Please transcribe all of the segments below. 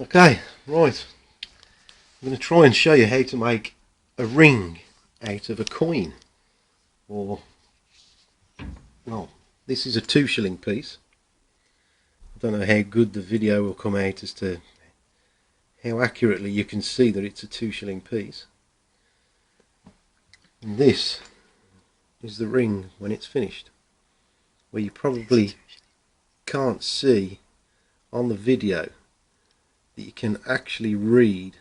Okay, right. I'm going to try and show you how to make a ring out of a coin. Or, well, this is a 2 shilling piece. I don't know how good the video will come out as to how accurately you can see that it's a 2 shilling piece. And this is the ring when it's finished, where you probably can't see on the video that you can actually read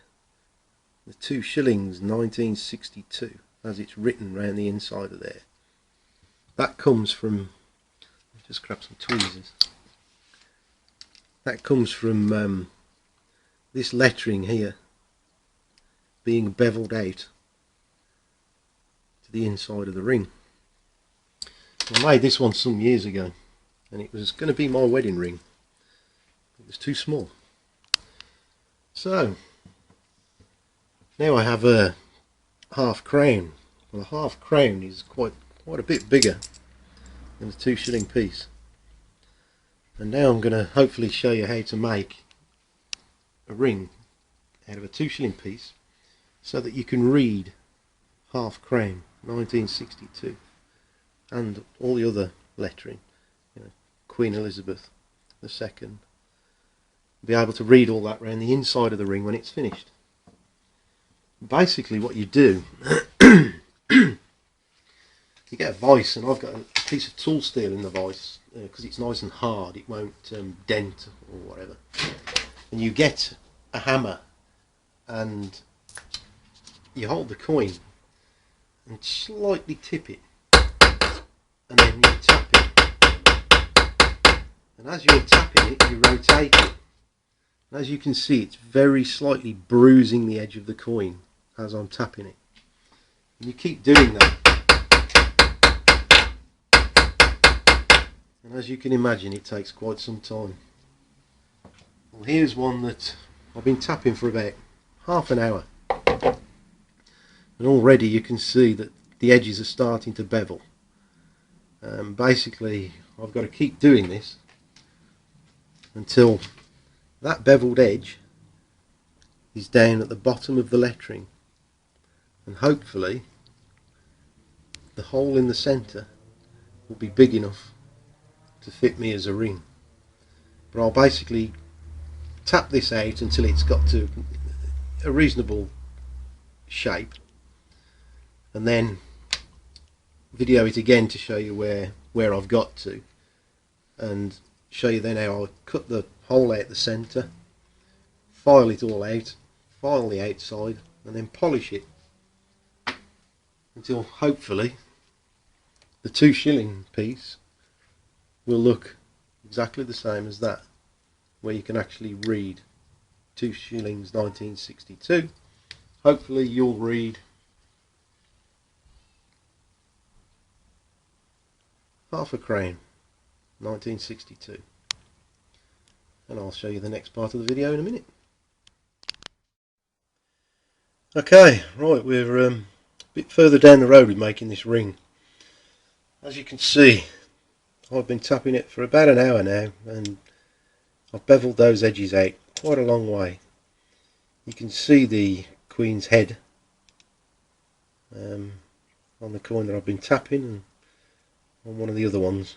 the 2 shillings 1962 as it's written around the inside of there. That comes from, just grab some tweezers, that comes from this lettering here being beveled out to the inside of the ring. I made this one some years ago and it was going to be my wedding ring. It was too small. So now I have a half crown. Well, a half crown is quite a bit bigger than a 2 shilling piece. And now I'm going to hopefully show you how to make a ring out of a 2 shilling piece so that you can read half crown 1962 and all the other lettering, Queen Elizabeth II. Be able to read all that around the inside of the ring when it's finished. Basically what you do, you get a vice, and I've got a piece of tool steel in the vice because it's nice and hard, it won't dent or whatever. And you get a hammer and you hold the coin and slightly tip it, and then you tap it, and as you're tapping it you rotate it. As you can see, it's very slightly bruising the edge of the coin as I'm tapping it. And you keep doing that. And as you can imagine, it takes quite some time. Well, here's one that I've been tapping for about half an hour. And already you can see that the edges are starting to bevel. Basically, I've got to keep doing this until that beveled edge is down at the bottom of the lettering, and hopefully the hole in the centre will be big enough to fit me as a ring. But I'll basically tap this out until it's got to a reasonable shape, and then video it again to show you where I've got to, and show you then how I'll cut the hole out the centre, file it all out, file the outside, and then polish it until hopefully the 2 shilling piece will look exactly the same as that, where you can actually read 2 shillings 1962. Hopefully you'll read half a crown 1962. And I'll show you the next part of the video in a minute. Okay, right, we're a bit further down the road with making this ring. As you can see, I've been tapping it for about an hour now, and I've beveled those edges out quite a long way. You can see the Queen's head on the coin that I've been tapping, and on one of the other ones.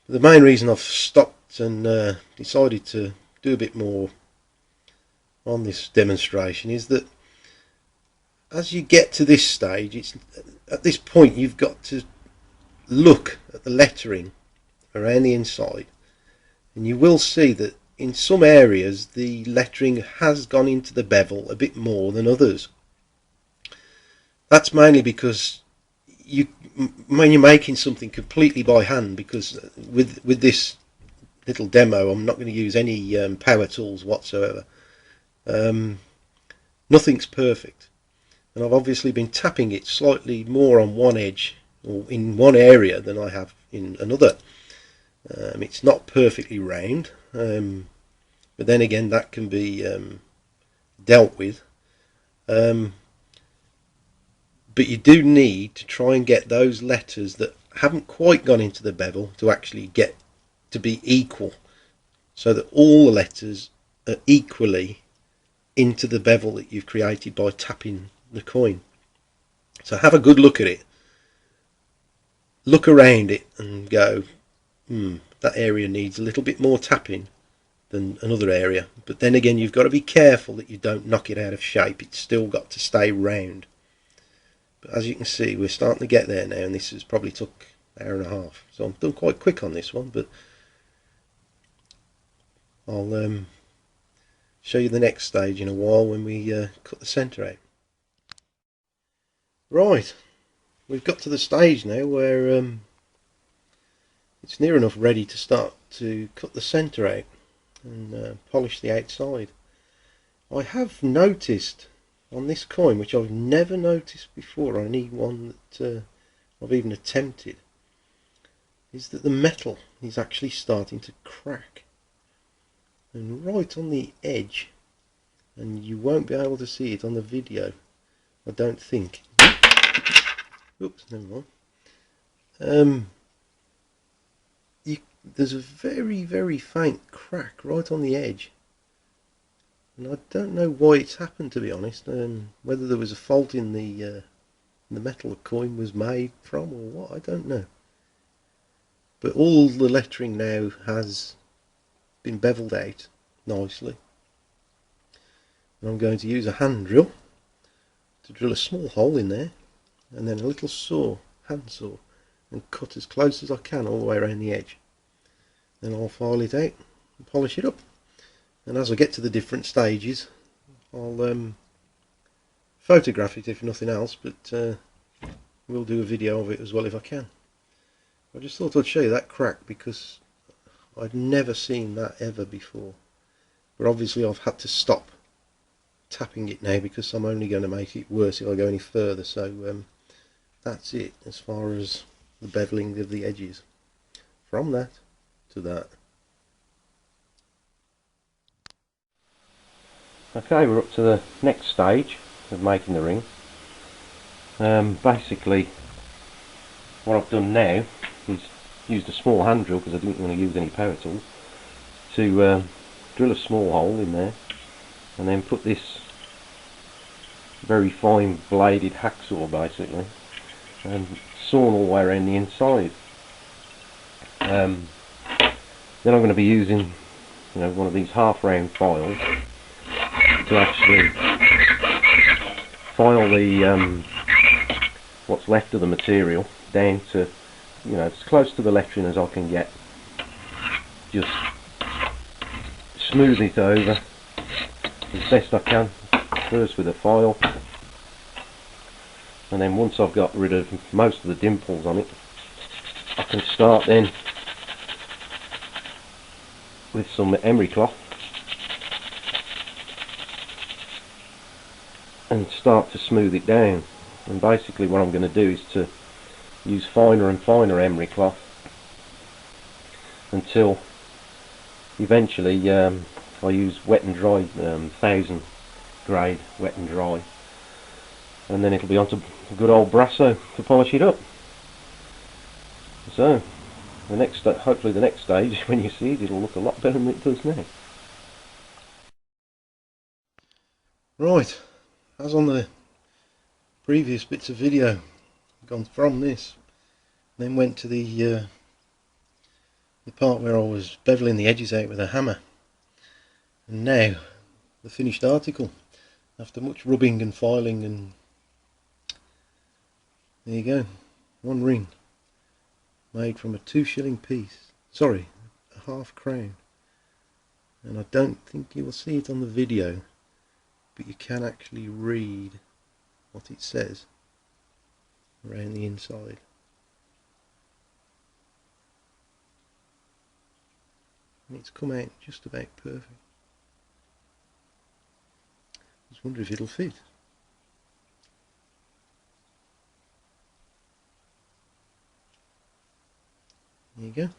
The main reason I've stopped and decided to do a bit more on this demonstration is that as you get to this stage, at this point you've got to look at the lettering around the inside, and you will see that in some areas the lettering has gone into the bevel a bit more than others. That's mainly because when you're making something completely by hand, because with this little demo I'm not going to use any power tools whatsoever. Nothing's perfect, and I've obviously been tapping it slightly more on one edge or in one area than I have in another. It's not perfectly round, but then again that can be dealt with. But you do need to try and get those letters that haven't quite gone into the bevel to actually get to be equal so that all the letters are equally into the bevel that you've created by tapping the coin. So have a good look at it, look around it and go, that area needs a little bit more tapping than another area. But then again, you've got to be careful that you don't knock it out of shape. It's still got to stay round. But as you can see, we're starting to get there now, and this has probably took an hour and a half. So I'm done quite quick on this one, but I'll show you the next stage in a while when we cut the centre out. Right, we've got to the stage now where it's near enough ready to start to cut the centre out and polish the outside. I have noticed on this coin, which I've never noticed before on any one that I've even attempted, is that the metal is actually starting to crack, and right on the edge, and you won't be able to see it on the video, I don't think. Oops, never mind. There's a very faint crack right on the edge, and I don't know why it's happened, to be honest. Whether there was a fault in the metal the coin was made from or what, I don't know. But all the lettering now has been beveled out nicely, and I'm going to use a hand drill to drill a small hole in there, and then a little saw, hand saw, and cut as close as I can all the way around the edge. Then I'll file it out and polish it up, and as I get to the different stages I'll photograph it if nothing else, but we'll do a video of it as well if I can. I just thought I'd show you that crack because I'd never seen that ever before, but obviously I've had to stop tapping it now because I'm only going to make it worse if I go any further. So that's it as far as the beveling of the edges, from that to that. Okay, we're up to the next stage of making the ring. Basically what I've done now is used a small hand drill because I didn't want to use any power tools to drill a small hole in there, and then put this very fine bladed hacksaw basically and sawn all the way around the inside. Then I'm going to be using one of these half round files to actually file the what's left of the material down to as close to the lettering as I can get. Just smooth it over as best I can, first with a file, and then once I've got rid of most of the dimples on it, I can start then with some emery cloth and start to smooth it down. And basically what I'm going to do is to use finer and finer emery cloth until eventually I use wet and dry, 1000 grade wet and dry, and then it'll be onto good old brasso to polish it up. So the next, hopefully the next stage, when you see it, it'll look a lot better than it does now. Right, as on the previous bits of video, I've gone from this, then went to the part where I was beveling the edges out with a hammer, and now the finished article after much rubbing and filing, and there you go, one ring made from a 2-shilling piece, sorry, a half crown. And I don't think you will see it on the video, but you can actually read what it says around the inside. And it's come out just about perfect. Just wonder if it'll fit. There you go.